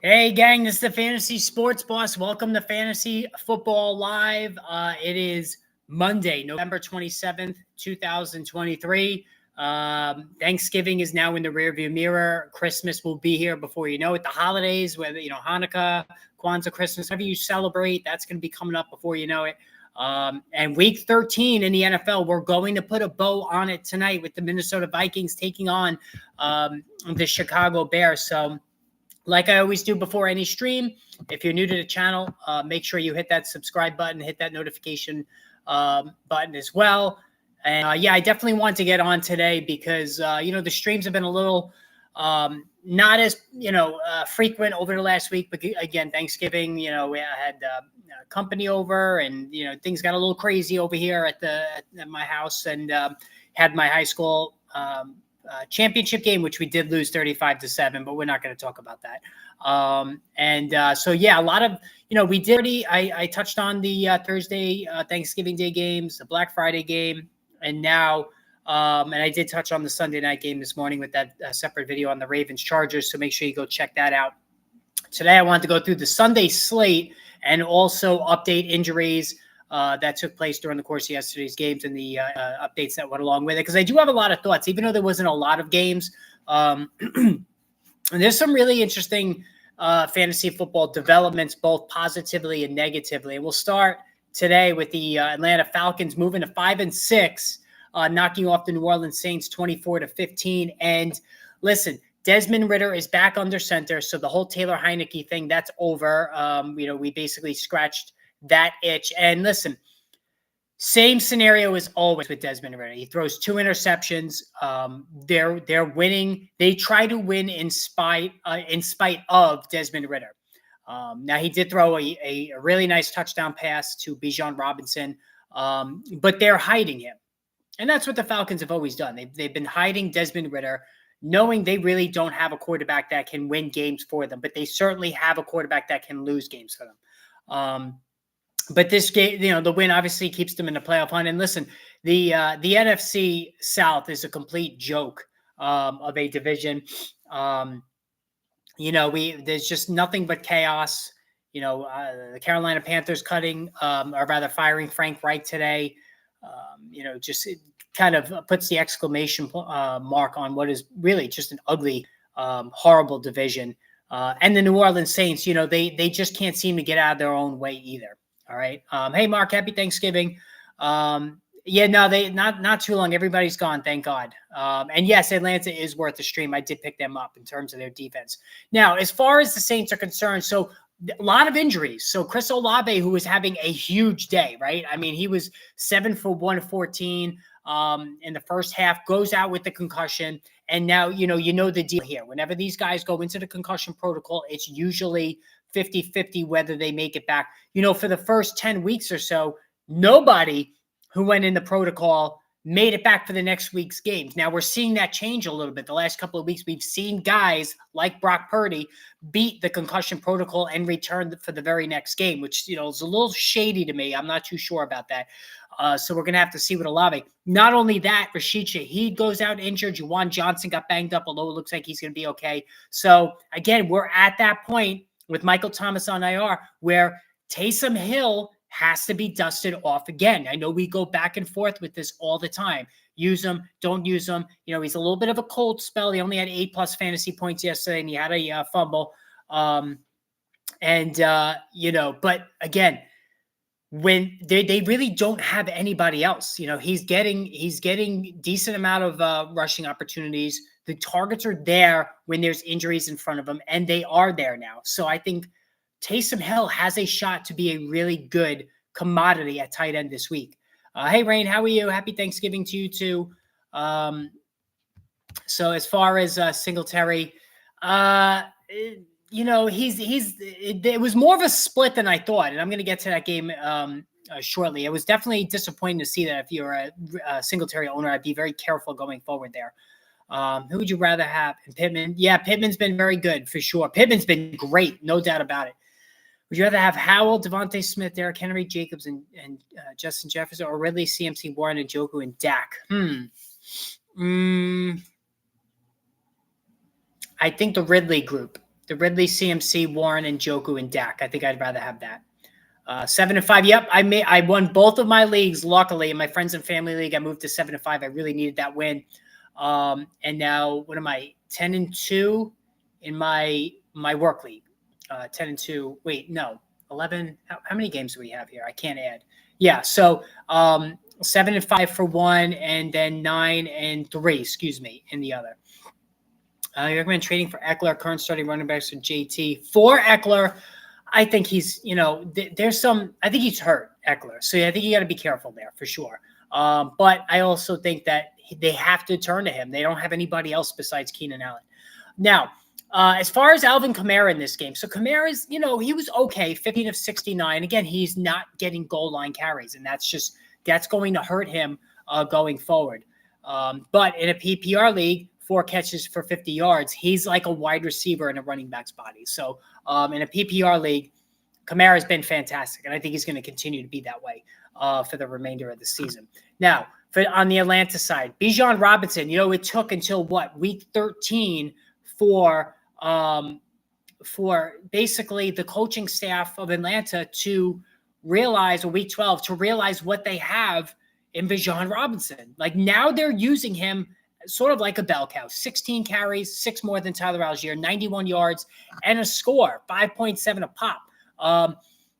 Hey, gang, this is the Fantasy Sports Boss. Welcome to Fantasy Football Live. It is Monday, November 27th, 2023. Thanksgiving is now in the rearview mirror. Christmas will be here before you know it. The holidays, whether, Hanukkah, Kwanzaa, Christmas, whatever you celebrate, that's going to be coming up before you know it. And week 13 in the NFL, we're going to put a bow on it tonight with the Minnesota Vikings taking on the Chicago Bears. So, like I always do before any stream, if you're new to the channel, make sure you hit that subscribe button, hit that notification button as well. And I definitely want to get on today because, the streams have been a little not as, frequent over the last week. But again, Thanksgiving, we had company over and, things got a little crazy over here at my house and had my high school championship game, which we did lose 35-7, but we're not going to talk about that. A lot of, we did already, I touched on the Thursday, Thanksgiving Day games, the Black Friday game, and now, and I did touch on the Sunday night game this morning with that separate video on the Ravens Chargers. So make sure you go check that out. Today, I wanted to go through the Sunday slate and also update injuries that took place during the course of yesterday's games and the updates that went along with it. Because I do have a lot of thoughts, even though there wasn't a lot of games. And there's some really interesting fantasy football developments, both positively and negatively. And we'll start today with the Atlanta Falcons moving to 5-6, knocking off the New Orleans Saints 24-15. And listen, Desmond Ridder is back under center, so the whole Taylor Heineke thing, that's over. We basically scratched that itch. And listen, same scenario as always with Desmond Ridder. He throws 2 interceptions. They're winning. They try to win in spite of Desmond Ridder. Now he did throw a really nice touchdown pass to Bijan Robinson, but they're hiding him, and that's what the Falcons have always done. They've been hiding Desmond Ridder, knowing they really don't have a quarterback that can win games for them, but they certainly have a quarterback that can lose games for them. But this game, the win obviously keeps them in the playoff hunt. And listen, the NFC South is a complete joke of a division. There's just nothing but chaos. The Carolina Panthers firing Frank Reich today. Just it kind of puts the exclamation mark on what is really just an ugly, horrible division. And the New Orleans Saints, they just can't seem to get out of their own way either. All right. Hey, Mark, happy Thanksgiving. They not too long. Everybody's gone. Thank God. And yes, Atlanta is worth the stream. I did pick them up in terms of their defense. Now, as far as the Saints are concerned, so a lot of injuries. So Chris Olave, who was having a huge day, right? I mean, he was 7 for 114 in the first half, goes out with the concussion. And now, the deal here. Whenever these guys go into the concussion protocol, it's usually 50-50 whether they make it back. For the first 10 weeks or so, nobody who went in the protocol made it back for the next week's games. Now we're seeing that change a little bit. The last couple of weeks, we've seen guys like Brock Purdy beat the concussion protocol and return for the very next game, which, is a little shady to me. I'm not too sure about that. So we're going to have to see with Olave. Not only that, Rashid Shaheed goes out injured. Juwan Johnson got banged up, although it looks like he's going to be okay. So again, we're at that point with Michael Thomas on IR where Taysom Hill has to be dusted off again. I know we go back and forth with this all the time. Use him, don't use him. He's a little bit of a cold spell. He only had 8+ fantasy points yesterday, and he had a fumble. But again, when they really don't have anybody else, he's getting decent amount of rushing opportunities. The targets are there when there's injuries in front of him, and they are there now. So I think Taysom Hill has a shot to be a really good commodity at tight end this week. Hey, Rain, how are you? Happy Thanksgiving to you too. So as far as Singletary, it was more of a split than I thought, and I'm going to get to that game shortly. It was definitely disappointing to see that. If you're a Singletary owner, I'd be very careful going forward there. Who would you rather have? And Pittman? Yeah, Pittman's been very good for sure. Pittman's been great, no doubt about it. Would you rather have Howell, Devontae Smith, Derrick Henry, Jacobs, and Justin Jefferson, or Ridley, CMC, Warren, and Njoku, and Dak? I think the Ridley group. The Ridley, CMC, Warren, and Njoku, and Dak. I think I'd rather have that. 7-5. Yep, I won both of my leagues. Luckily, in my friends and family league, I moved to 7-5. I really needed that win. And now, what am I? 10-2 in my work league. 10-2. Wait, no, 11. How many games do we have here? I can't add. Yeah, so 7-5 for one, and then 9-3. Excuse me, in the other. You recommend trading for Eckler, current starting running backs for JT. For Eckler, I think he's, there's some, I think he's hurt, Eckler. So I think you got to be careful there for sure. But I also think that they have to turn to him. They don't have anybody else besides Keenan Allen. Now, as far as Alvin Kamara in this game, so Kamara's, he was okay, 15 of 69. Again, he's not getting goal line carries, and that's going to hurt him going forward. But in a PPR league, 4 catches for 50 yards. He's like a wide receiver in a running back's body. So in a PPR league, Kamara has been fantastic, and I think he's going to continue to be that way for the remainder of the season. Now, on the Atlanta side, Bijan Robinson, it took until week 13 for basically the coaching staff of Atlanta to realize, or week 12, to realize what they have in Bijan Robinson. Like, now they're using him sort of like a bell cow. 16 carries, 6 more than Tyler Algier, 91 yards, and a score, 5.7 a pop.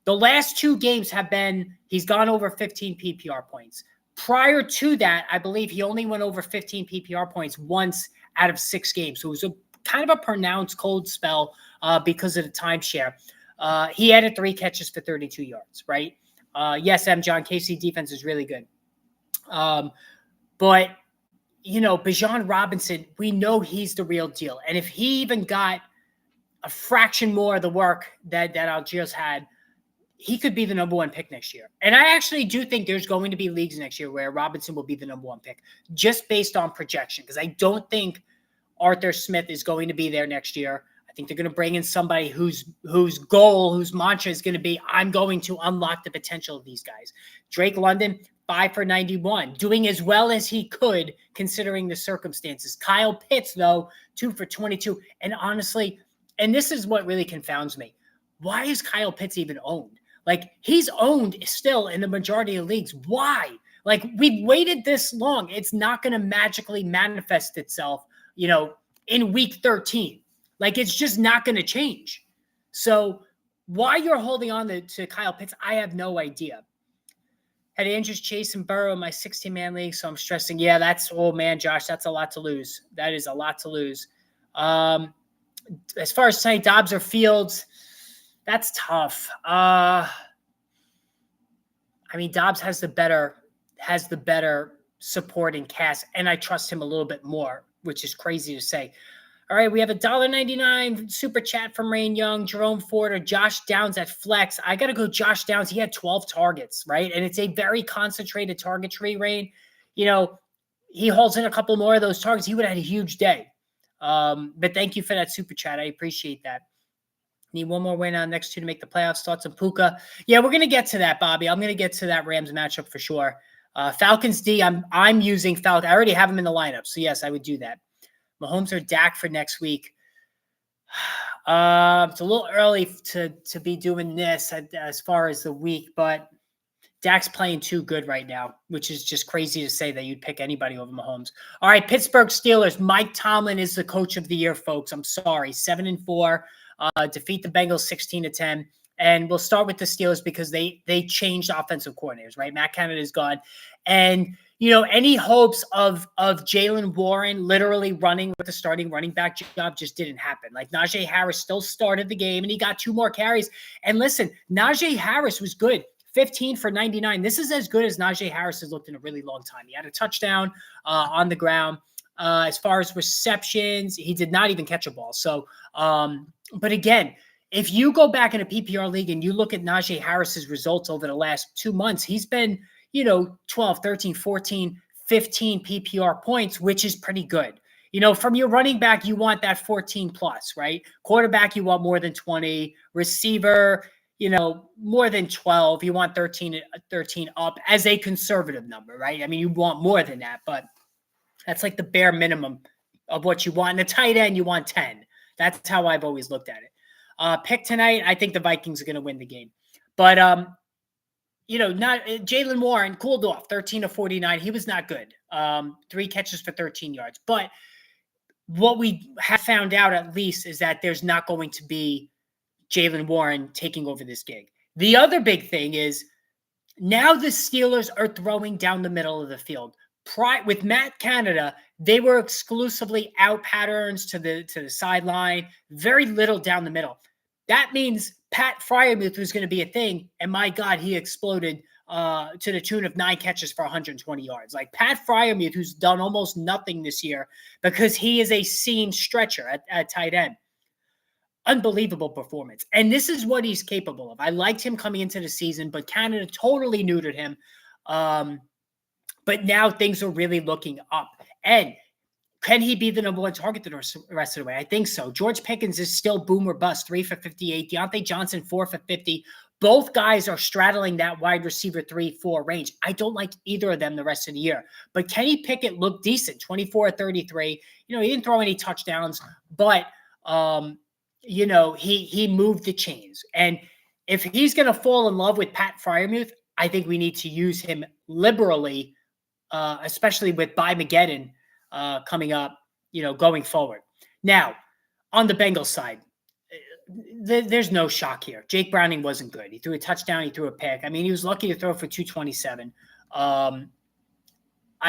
The last 2 games have been, he's gone over 15 PPR points. Prior to that, I believe he only went over 15 PPR points once out of 6 games. So it was a kind of a pronounced cold spell because of the timeshare. He added 3 catches for 32 yards, right? Yes, John, KC defense is really good. But Bijan Robinson, we know he's the real deal. And if he even got a fraction more of the work that Algiers had, he could be the number 1 pick next year. And I actually do think there's going to be leagues next year where Robinson will be the number 1 pick, just based on projection, because I don't think Arthur Smith is going to be there next year. I think they're going to bring in somebody whose mantra is going to be, I'm going to unlock the potential of these guys. Drake London, 5 for 91, doing as well as he could considering the circumstances. Kyle Pitts, though, 2 for 22. And honestly, and this is what really confounds me, why is Kyle Pitts even owned? Like, he's owned still in the majority of leagues. Why? Like, we've waited this long. It's not going to magically manifest itself, in week 13. Like, it's just not going to change. So why you're holding on to Kyle Pitts, I have no idea. Had Andrews, Chase, and Burrow in my 16-man league, so I'm stressing. Yeah, Josh, that's a lot to lose. That is a lot to lose. As far as tonight, Dobbs or Fields, that's tough. Dobbs has the better supporting cast, and I trust him a little bit more, which is crazy to say. All right, we have $1.99 super chat from Rain Young, Jerome Ford, or Josh Downs at flex. I got to go Josh Downs. He had 12 targets, right? And it's a very concentrated target tree, Rain. He holds in a couple more of those targets. He would have had a huge day. But thank you for that super chat. I appreciate that. Need one more win on next 2 to make the playoffs. Thoughts on Puka? Yeah, we're going to get to that, Bobby. I'm going to get to that Rams matchup for sure. Falcons D, I'm using Falcon. I already have him in the lineup. So, yes, I would do that. Mahomes or Dak for next week. It's a little early to be doing this as far as the week, but Dak's playing too good right now, which is just crazy to say that you'd pick anybody over Mahomes. All right, Pittsburgh Steelers. Mike Tomlin is the coach of the year, folks. I'm sorry. 7-4. Defeat the Bengals 16-10. And we'll start with the Steelers because they changed offensive coordinators, right? Matt Canada is gone. And any hopes of Jaylen Warren literally running with the starting running back job just didn't happen. Like, Najee Harris still started the game, and he got 2 more carries. And listen, Najee Harris was good. 15 for 99. This is as good as Najee Harris has looked in a really long time. He had a touchdown on the ground. As far as receptions, he did not even catch a ball. So, but again, if you go back in a PPR league and you look at Najee Harris's results over the last 2 months, he's been, 12, 13, 14, 15 PPR points, which is pretty good. From your running back, you want that 14 plus, right? Quarterback, you want more than 20. Receiver, more than 12. You want 13 up as a conservative number, right? You want more than that, but that's like the bare minimum of what you want. In the tight end, you want 10. That's how I've always looked at it. Pick tonight, I think the Vikings are going to win the game. But, not Jaylen Warren cooled off 13 of 49. He was not good. 3 catches for 13 yards. But what we have found out at least is that there's not going to be Jaylen Warren taking over this gig. The other big thing is now the Steelers are throwing down the middle of the field. With Matt Canada, they were exclusively out patterns to the sideline, very little down the middle. That means Pat Freiermuth was going to be a thing, and my God, he exploded to the tune of 9 catches for 120 yards. Like Pat Freiermuth, who's done almost nothing this year because he is a seam stretcher at tight end. Unbelievable performance. And this is what he's capable of. I liked him coming into the season, but Canada totally neutered him. But now things are really looking up. And can he be the number 1 target the rest of the way? I think so. George Pickens is still boom or bust, 3 for 58. Deontay Johnson, 4 for 50. Both guys are straddling that wide receiver 3-4 range. I don't like either of them the rest of the year. But Kenny Pickett looked decent, 24-33. He didn't throw any touchdowns, but he moved the chains. And if he's going to fall in love with Pat Freiermuth, I think we need to use him liberally, especially with By-Mageddon coming up, going forward. Now, on the Bengals side, there's no shock here. Jake Browning wasn't good. He threw a touchdown. He threw a pick. I mean, he was lucky to throw for 227. I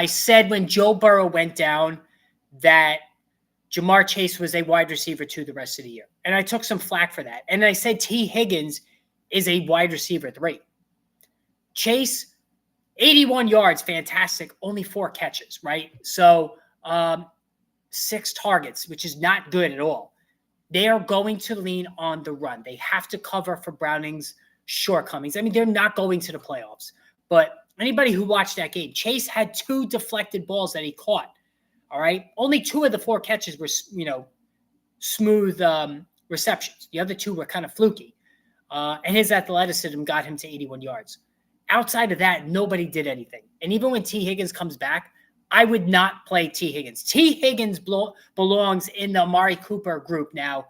said when Joe Burrow went down that Jamar Chase was a wide receiver 2 the rest of the year. And I took some flack for that. And I said T. Higgins is a wide receiver 3. Chase, 81 yards, fantastic. Only 4 catches, right? So 6 targets, which is not good at all. They are going to lean on the run. They have to cover for Browning's shortcomings. I mean, they're not going to the playoffs. But anybody who watched that game, Chase had 2 deflected balls that he caught. All right. Only 2 of the 4 catches were, smooth receptions. The other 2 were kind of fluky. And his athleticism got him to 81 yards. Outside of that, nobody did anything. And even when T. Higgins comes back, I would not play T. Higgins. T. Higgins belongs in the Amari Cooper group now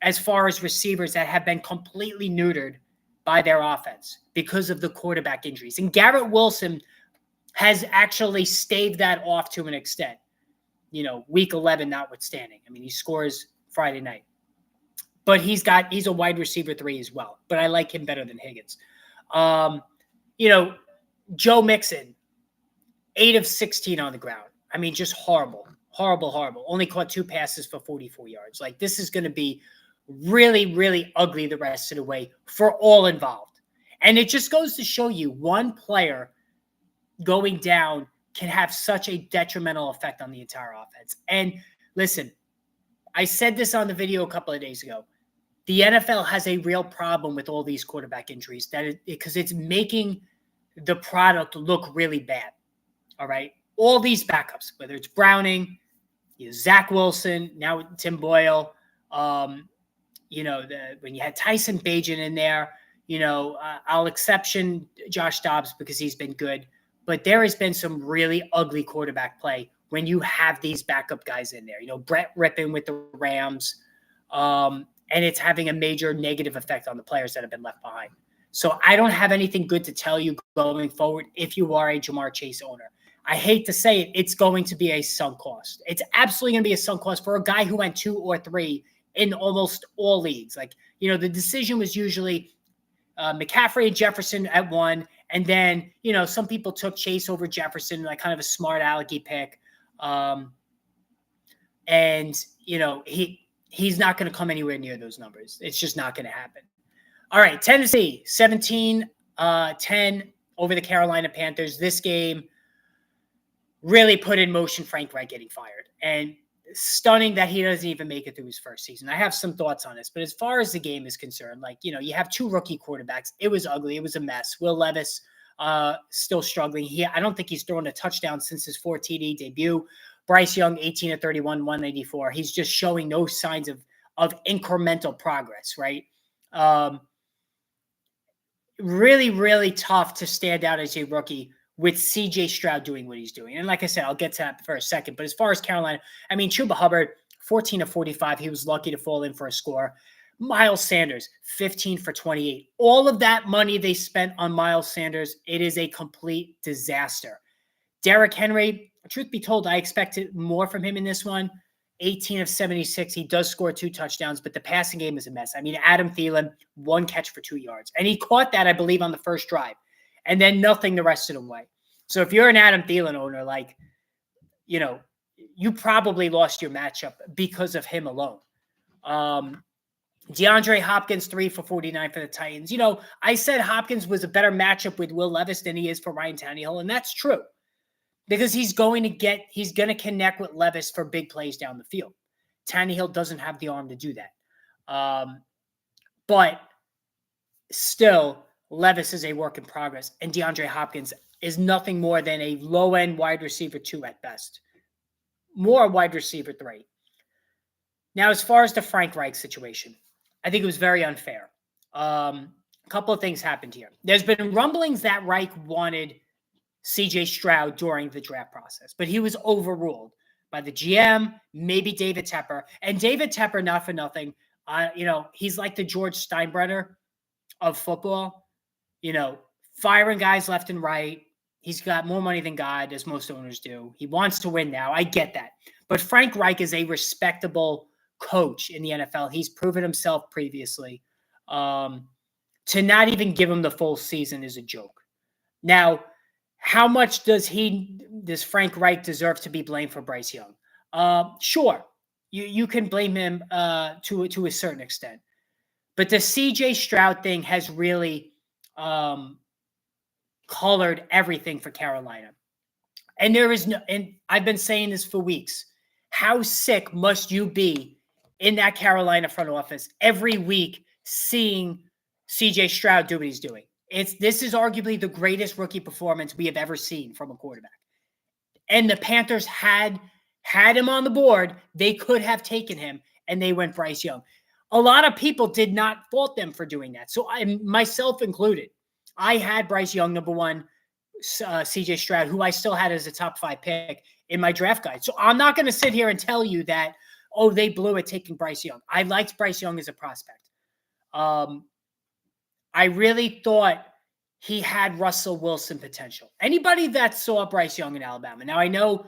as far as receivers that have been completely neutered by their offense because of the quarterback injuries. And Garrett Wilson has actually staved that off to an extent. Week 11 notwithstanding. I mean, he scores Friday night. But he's a wide receiver 3 as well. But I like him better than Higgins. Joe Mixon, 8 of 16 on the ground. I mean, just horrible. Only caught 2 passes for 44 yards. Like, this is going to be really, really ugly the rest of the way for all involved. And it just goes to show you one player going down can have such a detrimental effect on the entire offense. And listen, I said this on the video a couple of days ago. The NFL has a real problem with all these quarterback injuries because it's making the product look really bad. All right. All these backups, whether it's Browning, Zach Wilson, now Tim Boyle, when you had Tyson Bagent in there, I'll exception Josh Dobbs because he's been good. But there has been some really ugly quarterback play when you have these backup guys in there. Brett Rippon with the Rams, and it's having a major negative effect on the players that have been left behind. So I don't have anything good to tell you going forward if you are a Jamar Chase owner. I hate to say it, it's going to be a sunk cost. It's absolutely going to be a sunk cost for a guy who went 2 or 3 in almost all leagues. Like, the decision was usually McCaffrey and Jefferson at 1. And then, some people took Chase over Jefferson, like kind of a smart alecky pick. He's not going to come anywhere near those numbers. It's just not going to happen. All right, Tennessee, 17-10 over the Carolina Panthers. This game really put in motion Frank Reich getting fired. And stunning that he doesn't even make it through his first season. I have some thoughts on this, but as far as the game is concerned, you have 2 rookie quarterbacks. It was ugly. It was a mess. Will Levis still struggling. I don't think he's thrown a touchdown since his 4 TD debut. Bryce Young, 18 of 31, 184. He's just showing no signs of incremental progress, right? Really, really tough to stand out as a rookie with CJ Stroud doing what he's doing. And like I said, I'll get to that for a second. But as far as Carolina, I mean, Chuba Hubbard, 14 of 45. He was lucky to fall in for a score. Miles Sanders, 15 for 28. All of that money they spent on Miles Sanders, it is a complete disaster. Derrick Henry, truth be told, I expected more from him in this one. 18 of 76. He does score 2 touchdowns, but the passing game is a mess. I mean, Adam Thielen, 1 catch for 2 yards. And he caught that, I believe, on the first drive. And then nothing the rest of the way. So if you're an Adam Thielen owner, like, you know, you probably lost your matchup because of him alone. DeAndre Hopkins, 3 for 49 for the Titans. You know, I said Hopkins was a better matchup with Will Levis than he is for Ryan Tannehill, and that's true. Because he's going to connect with Levis for big plays down the field. Tannehill doesn't have the arm to do that. But still, Levis is a work in progress, and DeAndre Hopkins is nothing more than a low-end wide receiver 2 at best. More wide receiver 3. Now, as far as the Frank Reich situation, I think it was very unfair. A couple of things happened here. There's been rumblings that Reich wanted CJ Stroud during the draft process, but he was overruled by the GM, maybe David Tepper. And David Tepper, not for nothing, you know, he's like the George Steinbrenner of football, you know, firing guys left and right. He's got more money than God, as most owners do. He wants to win now. I get that. But Frank Reich is a respectable coach in the NFL. He's proven himself previously. To not even give him the full season is a joke. Now, how much does Frank Reich deserve to be blamed for Bryce Young? Sure, you can blame him to a certain extent, but the CJ Stroud thing has really colored everything for Carolina. And and I've been saying this for weeks. How sick must you be in that Carolina front office every week seeing CJ Stroud do what he's doing? This is arguably the greatest rookie performance we have ever seen from a quarterback. And the Panthers had him on the board. They could have taken him, and they went Bryce Young. A lot of people did not fault them for doing that. So myself included, I had Bryce Young, number 1, CJ Stroud, who I still had as a top 5 pick in my draft guide. So I'm not going to sit here and tell you that, oh, they blew it taking Bryce Young. I liked Bryce Young as a prospect. I really thought he had Russell Wilson potential. Anybody that saw Bryce Young in Alabama. Now I know,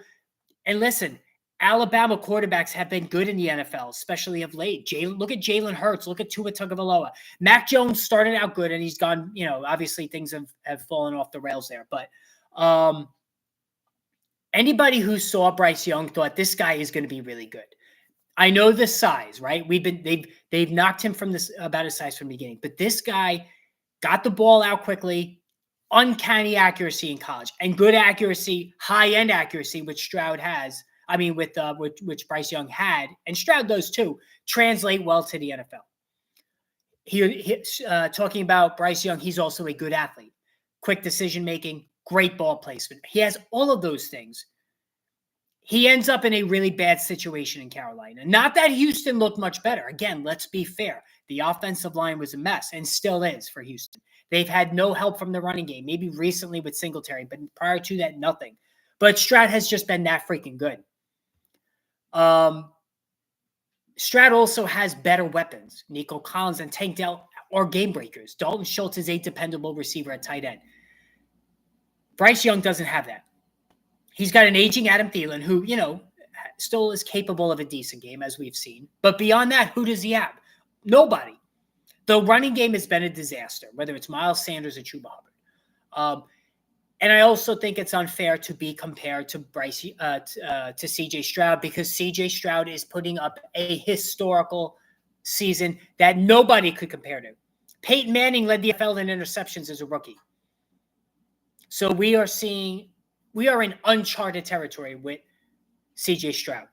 and listen, Alabama quarterbacks have been good in the NFL, especially of late. Look at Jalen Hurts. Look at Tua Tagovailoa. Mac Jones started out good, and he's gone, you know, obviously things have fallen off the rails there. But anybody who saw Bryce Young thought this guy is going to be really good. I know the size, right? They've knocked him from this about his size from the beginning, but this guy got the ball out quickly, uncanny accuracy in college, and good accuracy, high-end accuracy, which Stroud has. I mean, which Bryce Young had, and Stroud does too, translate well to the NFL. Talking about Bryce Young, he's also a good athlete, quick decision-making, great ball placement. He has all of those things. He ends up in a really bad situation in Carolina. Not that Houston looked much better. Again, let's be fair. The offensive line was a mess and still is for Houston. They've had no help from the running game, maybe recently with Singletary, but prior to that, nothing. But Stroud has just been that freaking good. Stroud also has better weapons. Nico Collins and Tank Dell are game breakers. Dalton Schultz is a dependable receiver at tight end. Bryce Young doesn't have that. He's got an aging Adam Thielen who, you know, still is capable of a decent game, as we've seen. But beyond that, who does he have? Nobody. The running game has been a disaster, whether it's Miles Sanders or Chuba Hubbard. And I also think it's unfair to be compared to to CJ Stroud, because CJ Stroud is putting up a historical season that nobody could compare to. Peyton Manning led the NFL in interceptions as a rookie. So we are in uncharted territory with CJ Stroud.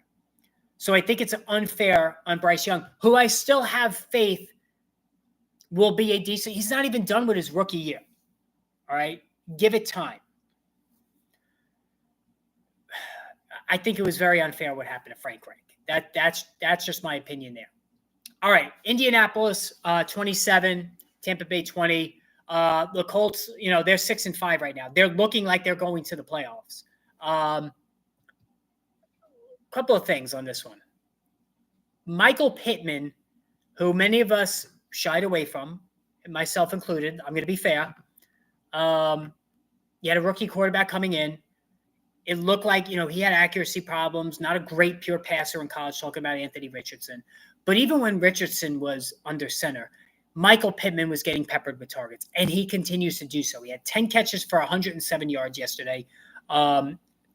So I think it's unfair on Bryce Young, who I still have faith will be a decent. He's not even done with his rookie year. All right. Give it time. I think it was very unfair what happened to Frank Reich. That's just my opinion there. All right. Indianapolis, 27, Tampa Bay 20. The Colts, you know, they're 6-5 right now. They're looking like they're going to the playoffs. Couple of things on this one. Michael Pittman, who many of us shied away from, myself included, I'm going to be fair. You had a rookie quarterback coming in. It looked like, he had accuracy problems, not a great pure passer in college, talking about Anthony Richardson. But even when Richardson was under center, Michael Pittman was getting peppered with targets, and he continues to do so. He had 10 catches for 107 yards yesterday,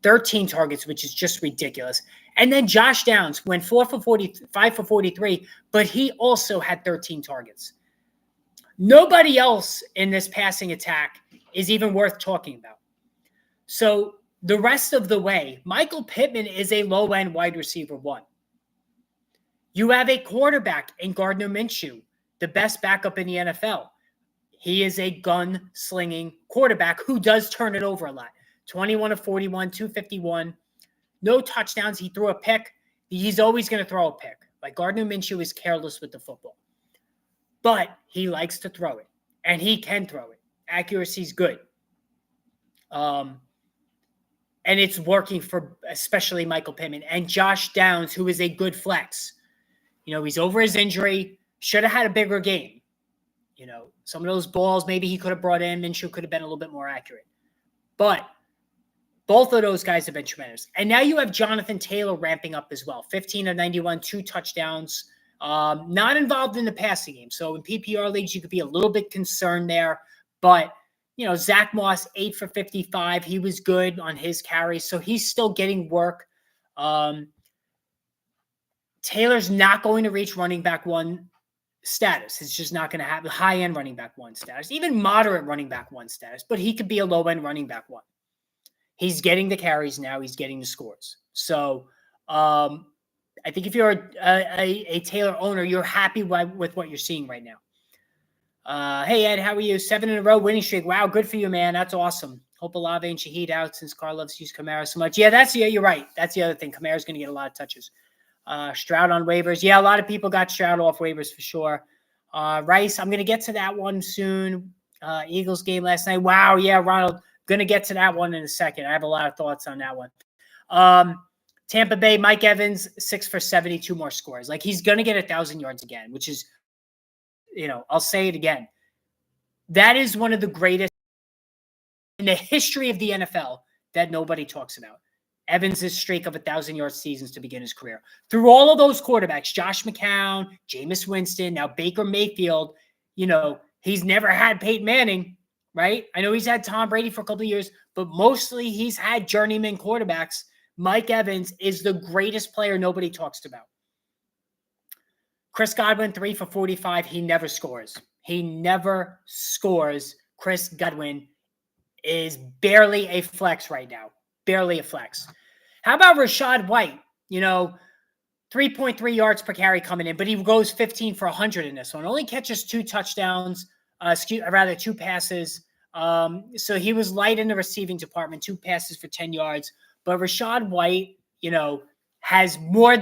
13 targets, which is just ridiculous. And then Josh Downs went 5 for 43, but he also had 13 targets. Nobody else in this passing attack is even worth talking about. So the rest of the way, Michael Pittman is a low-end wide receiver 1. You have a quarterback in Gardner Minshew, the best backup in the NFL. He is a gun-slinging quarterback who does turn it over a lot. 21 of 41, 251. No touchdowns. He threw a pick. He's always going to throw a pick. Like, Gardner Minshew is careless with the football. But he likes to throw it, and he can throw it. Accuracy's good. And it's working for especially Michael Pittman and Josh Downs, who is a good flex. He's over his injury, should have had a bigger game. Some of those balls maybe he could have brought in, Minshew could have been a little bit more accurate. But both of those guys have been tremendous. And now you have Jonathan Taylor ramping up as well. 15 of 91, 2 touchdowns, not involved in the passing game. So in PPR leagues, you could be a little bit concerned there. But Zach Moss, 8 for 55. He was good on his carries, so he's still getting work. Taylor's not going to reach running back 1 status. It's just not going to have the high-end running back 1 status, even moderate running back 1 status, but he could be a low-end running back 1. He's getting the carries now. He's getting the scores. So I think if you're a Taylor owner, you're happy with what you're seeing right now. Hey, Ed, how are you? 7 in a row winning streak. Wow, good for you, man. That's awesome. Hope Olave and Shaheed out since Carr loves to use Kamara so much. Yeah, you're right. That's the other thing. Kamara's going to get a lot of touches. Stroud on waivers. Yeah, a lot of people got Stroud off waivers for sure. Rice, I'm going to get to that one soon. Eagles game last night. Wow, yeah, Ronald, going to get to that one in a second. I have a lot of thoughts on that one. Tampa Bay, Mike Evans, 6 for 72 more scores. Like, he's going to get 1,000 yards again, which is, I'll say it again. That is one of the greatest in the history of the NFL that nobody talks about. Evans' streak of 1,000-yard seasons to begin his career. Through all of those quarterbacks, Josh McCown, Jameis Winston, now Baker Mayfield, he's never had Peyton Manning, right? I know he's had Tom Brady for a couple of years, but mostly he's had journeyman quarterbacks. Mike Evans is the greatest player nobody talks about. Chris Godwin, 3 for 45. He never scores. Chris Godwin is barely a flex right now. Barely a flex. How about Rachaad White? 3.3 yards per carry coming in, but he goes 15 for 100 in this one. Only catches 2 touchdowns, 2 passes. So he was light in the receiving department, 2 passes for 10 yards. But Rachaad White, has more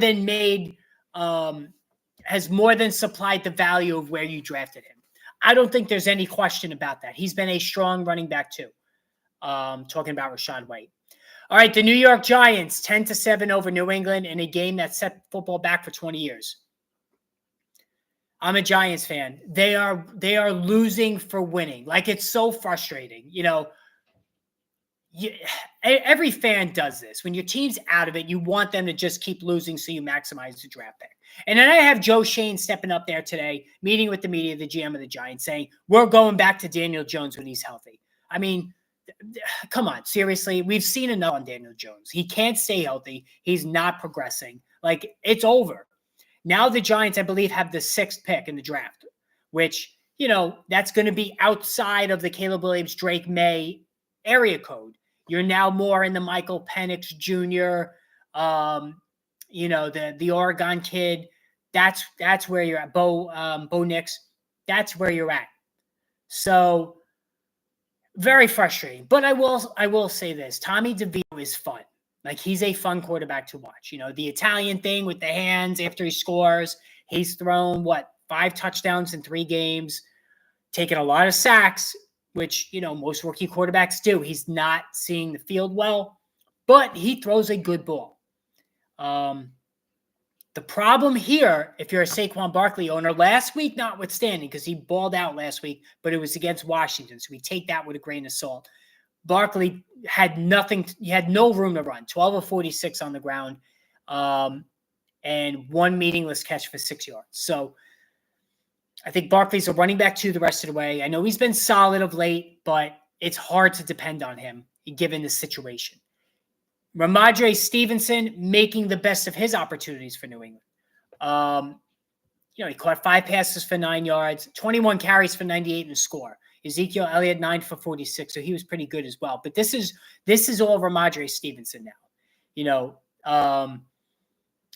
than supplied the value of where you drafted him. I don't think there's any question about that. He's been a strong running back too. Talking about Rachaad White. All right, the New York Giants, 10-7 over New England in a game that set football back for 20 years. I'm a Giants fan. They are losing for winning. Like, it's so frustrating. Every fan does this. When your team's out of it, you want them to just keep losing so you maximize the draft pick. And then I have Joe Shane stepping up there today, meeting with the media, the GM of the Giants, saying, we're going back to Daniel Jones when he's healthy. I mean, come on, seriously. We've seen enough on Daniel Jones. He can't stay healthy. He's not progressing. Like, it's over. Now the Giants, I believe, have the 6th pick in the draft, which, that's going to be outside of the Caleb Williams, Drake May area code. You're now more in the Michael Penix Jr., the Oregon kid. That's where you're at. Bo Nix. That's where you're at. So very frustrating. But I will say this: Tommy DeVito is fun. Like, he's a fun quarterback to watch. The Italian thing with the hands after he scores. He's thrown 5 touchdowns in 3 games, taken a lot of sacks, which, most rookie quarterbacks do. He's not seeing the field well, but he throws a good ball. The problem here, if you're a Saquon Barkley owner, last week notwithstanding, because he balled out last week, but it was against Washington, so we take that with a grain of salt. Barkley had nothing. He had no room to run. 12 of 46 on the ground, and one meaningless catch for 6 yards. So I think Barkley's a running back 2 the rest of the way. I know he's been solid of late, but it's hard to depend on him given the situation. Ramondre Stevenson making the best of his opportunities for New England. He caught 5 passes for 9 yards, 21 carries for 98 and a score. Ezekiel Elliott 9 for 46, so he was pretty good as well. But this is all Ramondre Stevenson now.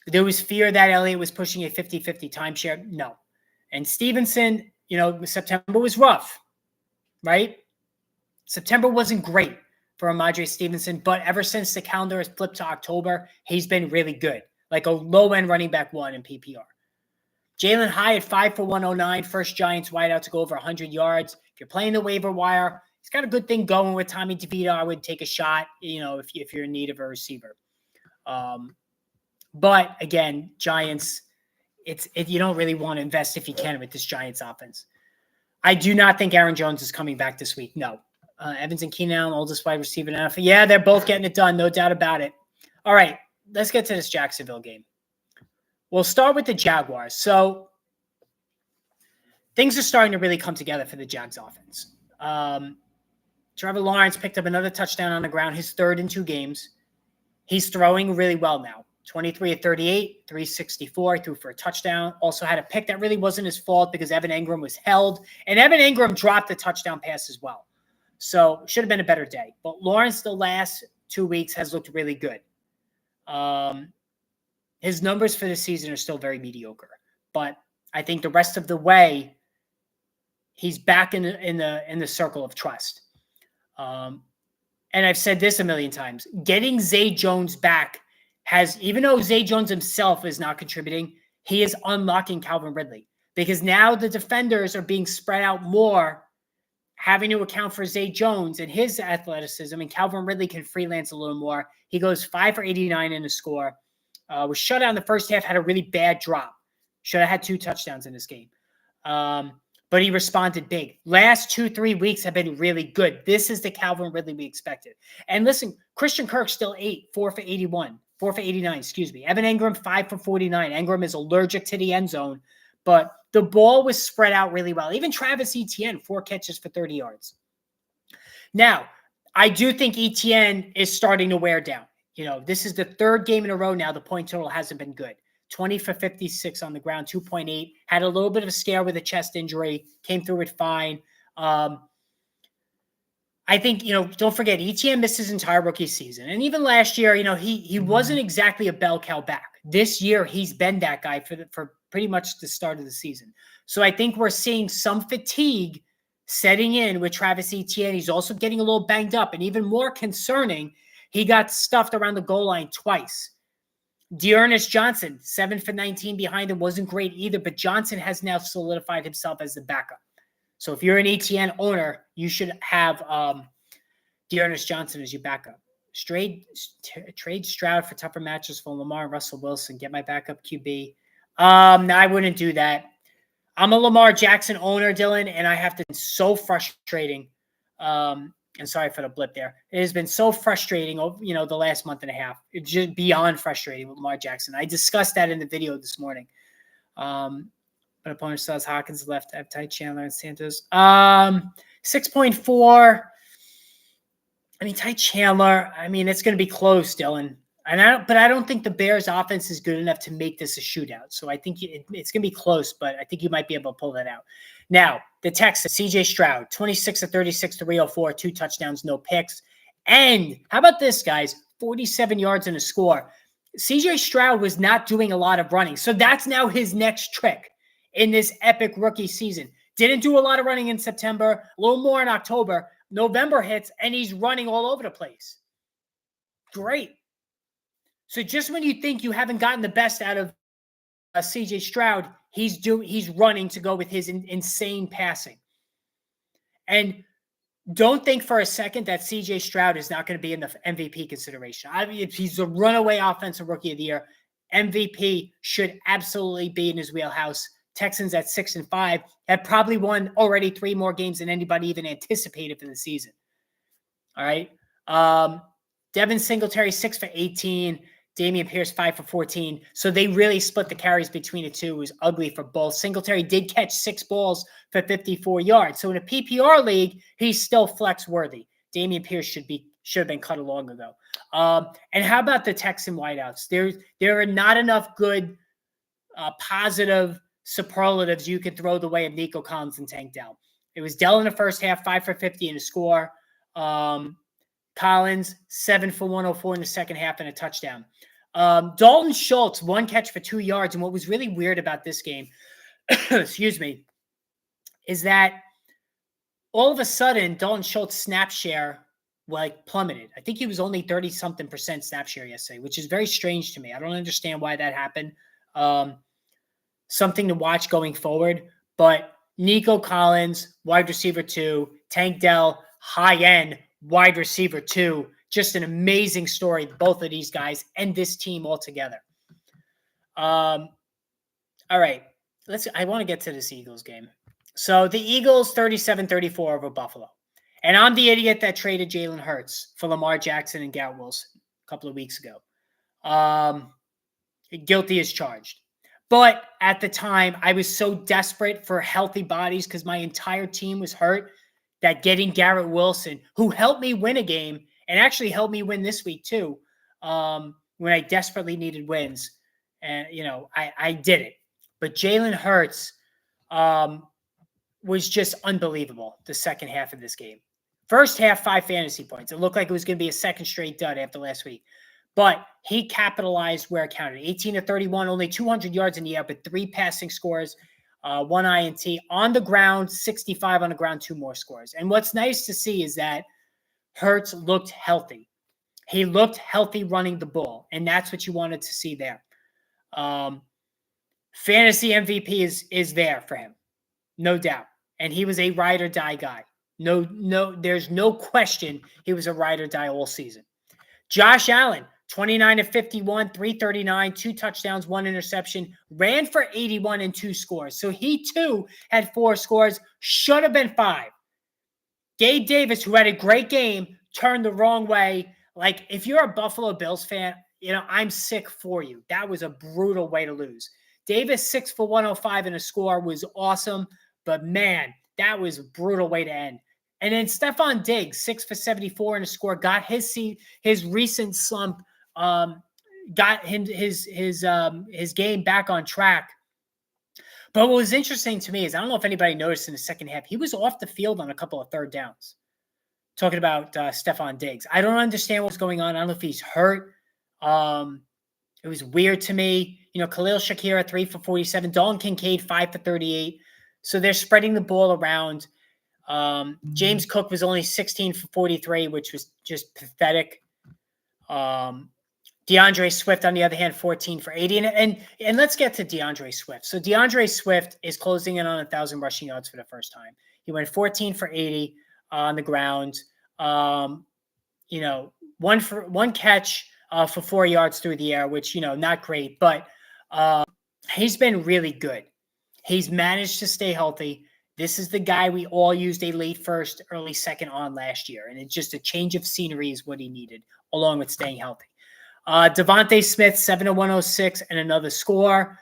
There was fear that Elliott was pushing a 50-50 timeshare. No. And Stevenson, September was rough, right? September wasn't great for Ramondre Stevenson, but ever since the calendar has flipped to October, he's been really good, like a low-end running back 1 in PPR. Jalen Hyatt, 5 for 109, first Giants wideout to go over 100 yards. If you're playing the waiver wire, he's got a good thing going with Tommy DeVito. I would take a shot, if you're in need of a receiver. But again, Giants, you don't really want to invest if you can with this Giants offense. I do not think Aaron Jones is coming back this week. No. Evans and Keenan Allen, oldest wide receiver in the NFL. Yeah, they're both getting it done. No doubt about it. All right, let's get to this Jacksonville game. We'll start with the Jaguars. So things are starting to really come together for the Jags offense. Trevor Lawrence picked up another touchdown on the ground, his 3rd in 2 games. He's throwing really well now. 23 of 38, 364. He threw for a touchdown. Also had a pick that really wasn't his fault because Evan Engram was held. And Evan Engram dropped the touchdown pass as well. So should have been a better day. But Lawrence, the last 2 weeks, has looked really good. His numbers for the season are still very mediocre. But I think the rest of the way, he's back in the circle of trust. And I've said this a million times. Getting Zay Jones back even though Zay Jones himself is not contributing, he is unlocking Calvin Ridley. Because now the defenders are being spread out more, having to account for Zay Jones and his athleticism, and Calvin Ridley can freelance a little more. He goes 5 for 89 in the score. Was shut out in the first half, had a really bad drop. Should have had 2 touchdowns in this game. But he responded big. Last 2-3 weeks have been really good. This is the Calvin Ridley we expected. And listen, Christian Kirk still 4 for 89, Evan Engram, 5 for 49. Engram is allergic to the end zone, but the ball was spread out really well. Even Travis Etienne, 4 catches for 30 yards. Now, I do think Etienne is starting to wear down. This is the 3rd game in a row now. The point total hasn't been good. 20 for 56 on the ground, 2.8. Had a little bit of a scare with a chest injury. Came through it fine. I think, don't forget, Etienne missed his entire rookie season. And even last year, he wasn't exactly a bell cow back. This year, he's been that guy for pretty much the start of the season. So I think we're seeing some fatigue setting in with Travis Etienne. He's also getting a little banged up. And even more concerning, he got stuffed around the goal line twice. Dearness Johnson, 7 for 19 behind him, wasn't great either, but Johnson has now solidified himself as the backup. So if you're an Etienne owner, you should have Dearness Johnson as your backup. Trade Stroud for tougher matches for Lamar and Russell Wilson. Get my backup QB. No, I wouldn't do that. I'm a Lamar Jackson owner, Dylan, and I have to. It's so frustrating. And sorry for the blip there. It has been so frustrating, the last month and a half. It's just beyond frustrating with Lamar Jackson. I discussed that in the video this morning. But opponent still has Hawkins left. I have Ty Chandler and Santos. 6.4. Ty Chandler, it's going to be close, Dylan. But I don't think the Bears offense is good enough to make this a shootout. So I think it's going to be close, but I think you might be able to pull that out. Now, the Texans, CJ Stroud, 26 of 36, 304, 2 touchdowns, no picks. And how about this, guys? 47 yards and a score. CJ Stroud was not doing a lot of running. So that's now his next trick in this epic rookie season. Didn't do a lot of running in September, a little more in October. November hits, and he's running all over the place. Great. So just when you think you haven't gotten the best out of CJ Stroud, he's running to go with his insane passing. And don't think for a second that CJ Stroud is not going to be in the MVP consideration. He's a runaway offensive rookie of the year. MVP should absolutely be in his wheelhouse. Texans at 6-5 have probably won already 3 more games than anybody even anticipated for the season. All right. Devin Singletary, 6 for 18. Dameon Pierce, 5 for 14. So they really split the carries between the two. It was ugly for both. Singletary did catch 6 balls for 54 yards. So in a PPR league, he's still flex worthy. Dameon Pierce should have been cut long ago. And how about the Texan wideouts? There are not enough good positive superlatives you can throw the way of Nico Collins and Tank Dell. It was Dell in the first half, 5 for 50 in a score. Collins, 7 for 104 in the second half and a touchdown. Dalton Schultz, 1 catch for 2 yards. And what was really weird about this game, excuse me, is that all of a sudden, Dalton Schultz snap share plummeted. I think he was only 30-something% snap share yesterday, which is very strange to me. I don't understand why that happened. Something to watch going forward. But Nico Collins, wide receiver 2, Tank Dell, high end wide receiver 2. Just an amazing story, both of these guys and this team altogether. All right. I want to get to this Eagles game. So the Eagles 37-34 over Buffalo. And I'm the idiot that traded Jalen Hurts for Lamar Jackson and Garrett Wilson a couple of weeks ago. Guilty as charged. But at the time, I was so desperate for healthy bodies because my entire team was hurt that getting Garrett Wilson, who helped me win a game and actually helped me win this week too, when I desperately needed wins. And, I did it. But Jalen Hurts was just unbelievable the second half of this game. First half, 5 fantasy points. It looked like it was going to be a second straight dud after last week. But he capitalized where it counted. 18 to 31, only 200 yards in the air, but 3 passing scores, 1 INT. On the ground, 65 on the ground, 2 more scores. And what's nice to see is that Hurts looked healthy. He looked healthy running the ball, and that's what you wanted to see there. Fantasy MVP is there for him, no doubt. And he was a ride or die guy. No, there's no question he was a ride or die all season. Josh Allen, 29 to 51, 339, 2 touchdowns, 1 interception, ran for 81 and 2 scores. So he too had 4 scores, should have been 5. Gabe Davis, who had a great game, turned the wrong way. Like, if you're a Buffalo Bills fan, I'm sick for you. That was a brutal way to lose. Davis, 6 for 105 and a score was awesome, but man, that was a brutal way to end. And then Stephon Diggs, 6 for 74 and a score, got his recent slump, got him his game back on track. But what was interesting to me is, I don't know if anybody noticed in the second half, he was off the field on a couple of third downs. Talking about Stephon Diggs. I don't understand what's going on. I don't know if he's hurt. It was weird to me. Khalil Shakira, 3 for 47. Dalton Kincaid, 5 for 38. So they're spreading the ball around. James Cook was only 16 for 43, which was just pathetic. DeAndre Swift, on the other hand, 14 for 80. And let's get to DeAndre Swift. So DeAndre Swift is closing in on 1,000 rushing yards for the first time. He went 14 for 80 on the ground. One catch for 4 yards through the air, which, not great, but he's been really good. He's managed to stay healthy. This is the guy we all used a late first, early second on last year. And it's just a change of scenery is what he needed, along with staying healthy. Devontae Smith, 7 to 106 and another score.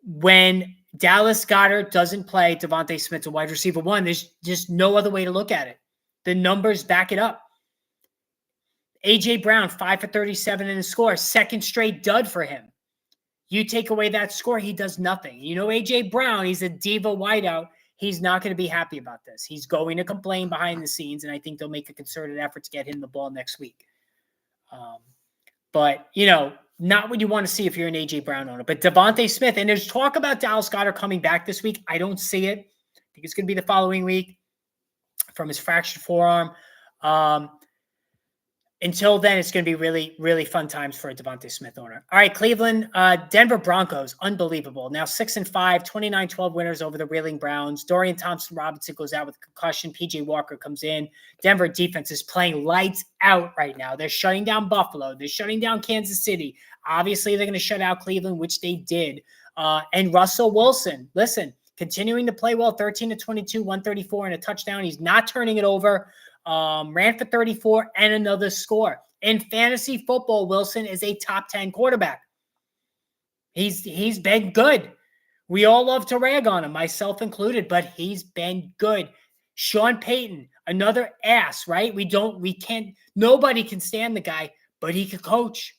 When Dallas Goedert doesn't play, Devontae Smith's a wide receiver 1. There's just no other way to look at it. The numbers back it up. A.J. Brown, 5 for 37 and a score. Second straight dud for him. You take away that score, he does nothing. A.J. Brown, he's a diva wideout. He's not going to be happy about this. He's going to complain behind the scenes, and I think they'll make a concerted effort to get him the ball next week. But, not what you want to see if you're an A.J. Brown owner. But Devontae Smith, and there's talk about Dallas Goedert coming back this week. I don't see it. I think it's going to be the following week from his fractured forearm. until then, it's going to be really, really fun times for a Devontae Smith owner. All right, Cleveland, Denver Broncos, unbelievable. Now 6-5, 29-12 winners over the Reeling Browns. Dorian Thompson-Robinson goes out with a concussion. PJ Walker comes in. Denver defense is playing lights out right now. They're shutting down Buffalo. They're shutting down Kansas City. Obviously, they're going to shut out Cleveland, which they did. And Russell Wilson, listen, continuing to play well, 13-22, 134 and a touchdown. He's not turning it over. Ran for 34 and another score. In fantasy football, Wilson is a top 10 quarterback. He's been good. We all love to rag on him, myself included, but he's been good. Sean Payton, another ass, right? Nobody can stand the guy, but he could coach.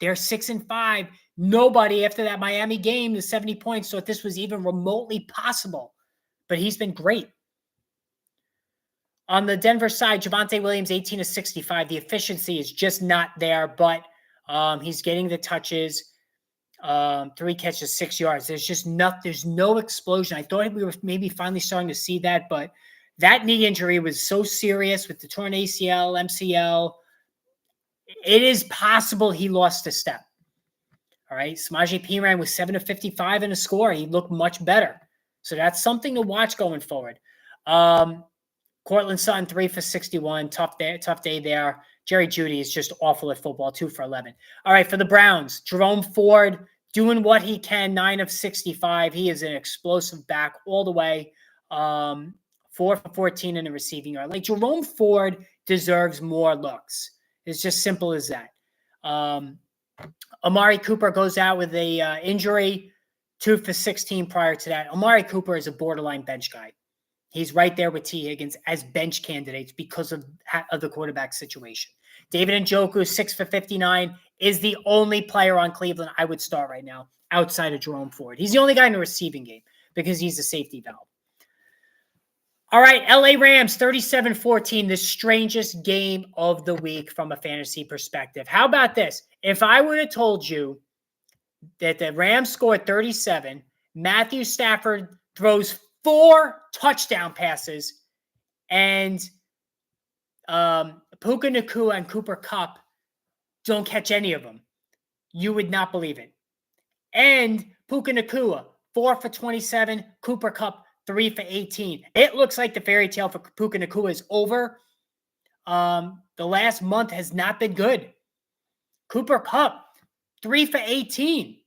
They're 6-5. Nobody after that Miami game, the 70 points, thought this was even remotely possible, but he's been great. On the Denver side, Javonte Williams, 18-65. The efficiency is just not there, but he's getting the touches. 3 catches, 6 yards. There's no explosion. I thought we were maybe finally starting to see that, but that knee injury was so serious with the torn ACL, MCL. It is possible he lost a step. All right. Samaje Perine was 7-55 in a score. He looked much better. So that's something to watch going forward. Cortland Sutton, 3-61. Tough day there. Jerry Jeudy is just awful at football, 2-11. All right, for the Browns, Jerome Ford doing what he can, 9-65. He is an explosive back all the way. 4-14 in the receiving yard. Like, Jerome Ford deserves more looks. It's just simple as that. Amari Cooper goes out with a injury, 2-16 prior to that. Amari Cooper is a borderline bench guy. He's right there with T. Higgins as bench candidates because of the quarterback situation. David Njoku, 6-59, is the only player on Cleveland I would start right now outside of Jerome Ford. He's the only guy in the receiving game because he's a safety valve. All right, LA Rams, 37-14, the strangest game of the week from a fantasy perspective. How about this? If I would have told you that the Rams scored 37, Matthew Stafford throws 4 touchdown passes, and Puka Nacua and Cooper Kupp don't catch any of them, you would not believe it. And Puka Nacua, 4-27, Cooper Kupp, 3-18. It looks like the fairy tale for Puka Nacua is over. The last month has not been good. Cooper Kupp, 3-18.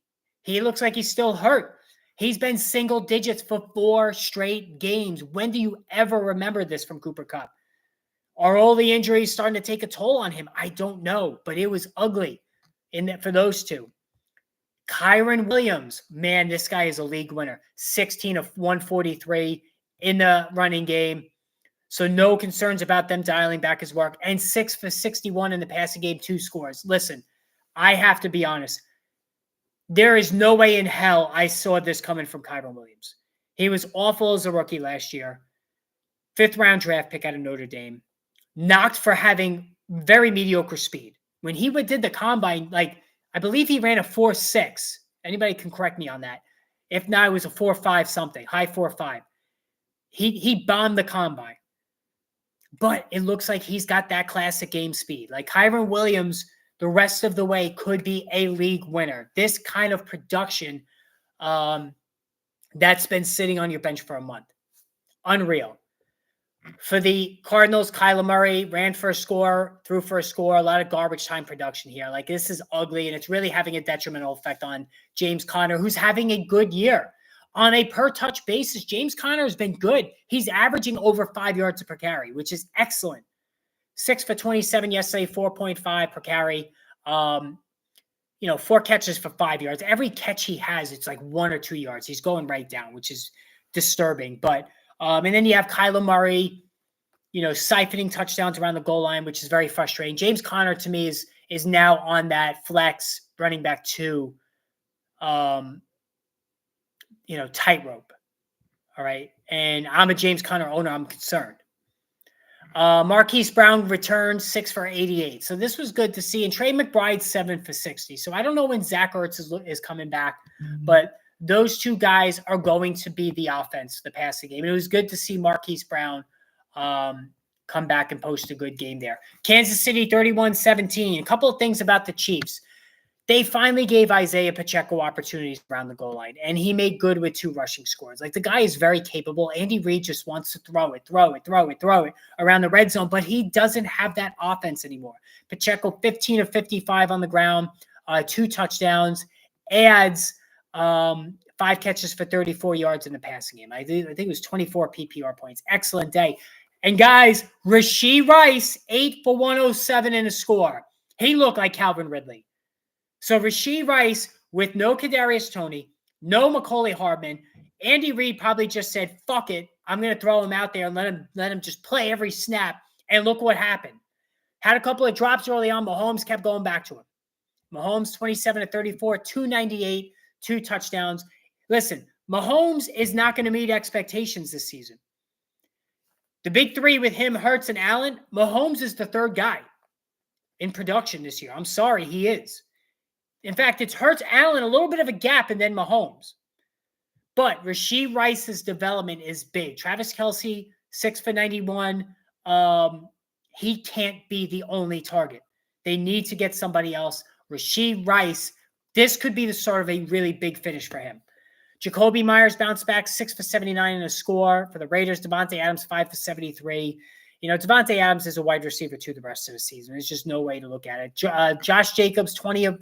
He looks like he's still hurt. He's been single digits for 4 straight games. When do you ever remember this from Cooper Kupp? Are all the injuries starting to take a toll on him? I don't know, but it was ugly for those two. Kyren Williams, man, this guy is a league winner. 16-143 in the running game. So no concerns about them dialing back his work. And 6-61 in the passing game, 2 scores. Listen, I have to be honest. There is no way in hell I saw this coming from Kyren Williams. He was awful as a rookie last year. 5th-round draft pick out of Notre Dame. Knocked for having very mediocre speed. When he did the combine, I believe he ran a 4.6. Anybody can correct me on that. If not, it was a 4.5 something, high 4.5. He bombed the combine. But it looks like he's got that classic game speed. Like Kyren Williams, the rest of the way could be a league winner. This kind of production that's been sitting on your bench for a month. Unreal. For the Cardinals, Kyler Murray ran for a score, threw for a score, a lot of garbage time production here. Like, this is ugly, and it's really having a detrimental effect on James Conner, who's having a good year. On a per-touch basis, James Conner has been good. He's averaging over 5 yards per carry, which is excellent. 6-27 yesterday, 4.5 per carry. 4 catches for 5 yards. Every catch he has, it's like 1 or 2 yards. He's going right down, which is disturbing. But and then you have Kyler Murray, siphoning touchdowns around the goal line, which is very frustrating. James Conner, to me, is now on that flex running back 2, tightrope. All right. And I'm a James Conner owner. I'm concerned. Marquise Brown returned 6-88. So this was good to see. And Trey McBride 7-60. So I don't know when Zach Ertz is coming back, but those 2 guys are going to be the offense, the passing game. And it was good to see Marquise Brown come back and post a good game there. Kansas City 31-17. A couple of things about the Chiefs. They finally gave Isaiah Pacheco opportunities around the goal line, and he made good with 2 rushing scores. Like, the guy is very capable. Andy Reid just wants to throw it around the red zone, but he doesn't have that offense anymore. Pacheco, 15 of 55 on the ground, 2 touchdowns, adds 5 catches for 34 yards in the passing game. I think it was 24 PPR points. Excellent day. And guys, Rashee Rice, 8 for 107 in a score. He looked like Calvin Ridley. So Rashee Rice with no Kadarius Toney, no Mecole Hardman. Andy Reid probably just said, fuck it. I'm going to throw him out there and let him just play every snap. And look what happened. Had a couple of drops early on. Mahomes kept going back to him. Mahomes, 27 of 34, 298, 2 touchdowns. Listen, Mahomes is not going to meet expectations this season. The big 3 with him, Hurts, and Allen, Mahomes is the 3rd guy in production this year. I'm sorry, he is. In fact, it's Hurts, Allen, a little bit of a gap, and then Mahomes. But Rashee Rice's development is big. Travis Kelce, 6 for 91. He can't be the only target. They need to get somebody else. Rashee Rice, this could be the start of a really big finish for him. Jacoby Myers bounced back, 6 for 79 in a score. For the Raiders, Davante Adams, 5 for 73. You know, Davante Adams is a wide receiver too the rest of the season. There's just no way to look at it. Josh Jacobs, 20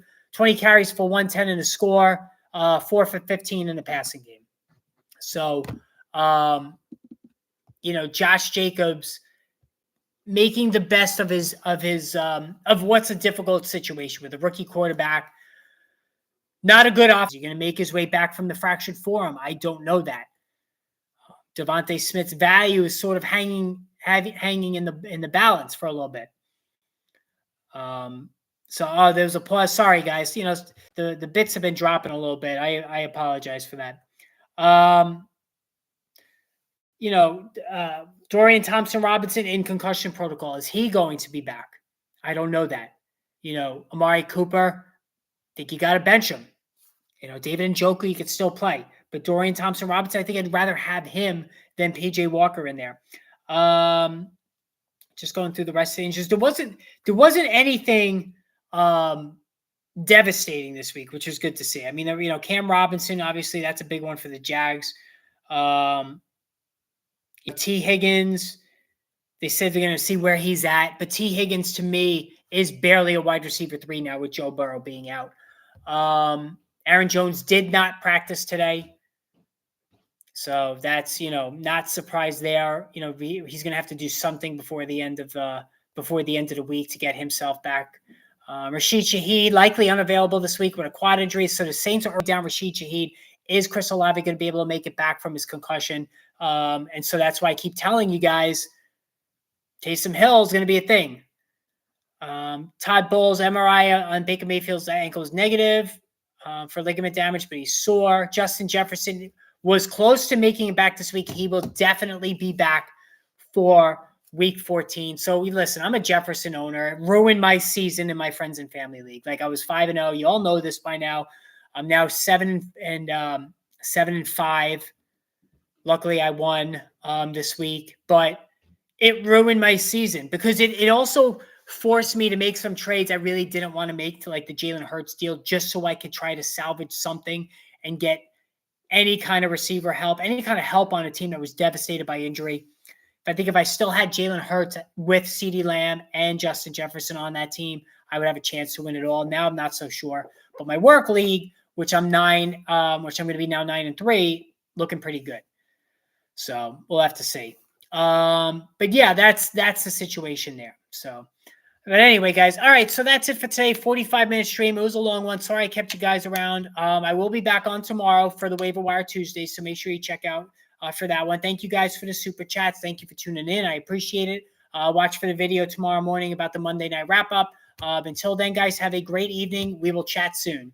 carries for 110 in the score, 4 for 15 in the passing game. So, you know, Josh Jacobs making the best of what's a difficult situation with a rookie quarterback. Not a good offense. You're going to make his way back from the fractured forearm. I don't know that. Devontae Smith's value is sort of hanging in the balance for a little bit. So there's a pause. Sorry, guys. You know, the bits have been dropping a little bit. I apologize for that. You know, Dorian Thompson-Robinson in concussion protocol. Is he going to be back? I don't know that. You know, Amari Cooper, I think you got to bench him. You know, David Njoku, you could still play. But Dorian Thompson-Robinson, I think I'd rather have him than P.J. Walker in there. Just going through the rest of the injuries. There wasn't anything devastating this week, which was good to see. I mean, you know, Cam Robinson, obviously, that's a big one for the Jags. T. Higgins, they said they're going to see where he's at. But T. Higgins, to me, is barely a wide receiver 3 now with Joe Burrow being out. Aaron Jones did not practice today. So that's, you know, not surprised there. You know, he's going to have to do something before the end of the week to get himself back. Rashid Shaheed likely unavailable this week with a quad injury. So the Saints are down Rashid Shaheed. Is Chris Olave going to be able to make it back from his concussion? And so that's why I keep telling you guys, Taysom Hill is going to be a thing. Todd Bowles' MRI on Baker Mayfield's ankle is negative for ligament damage, but he's sore. Justin Jefferson was close to making it back this week. He will definitely be back for week 14. So listen, I'm a Jefferson owner. Ruined my season in my friends and family league. Like, I was 5-0. You all know this by now. I'm now 7-5. Luckily, I won this week, but it ruined my season because it also forced me to make some trades I really didn't want to make, to like the Jalen Hurts deal, just so I could try to salvage something and get any kind of receiver help, any kind of help on a team that was devastated by injury. I think if I still had Jalen Hurts with CeeDee Lamb and Justin Jefferson on that team, I would have a chance to win it all. Now I'm not so sure. But my work league, which I'm going to be now 9-3, looking pretty good. So we'll have to see. But yeah, that's the situation there. So, but anyway, guys, all right. So that's it for today. 45-minute stream. It was a long one. Sorry I kept you guys around. I will be back on tomorrow for the Waiver Wire Tuesday. So make sure you check out for that one. Thank you guys for the super chats. Thank you for tuning in. I appreciate it. Watch for the video tomorrow morning about the Monday night wrap up. Until then, guys, have a great evening. We will chat soon.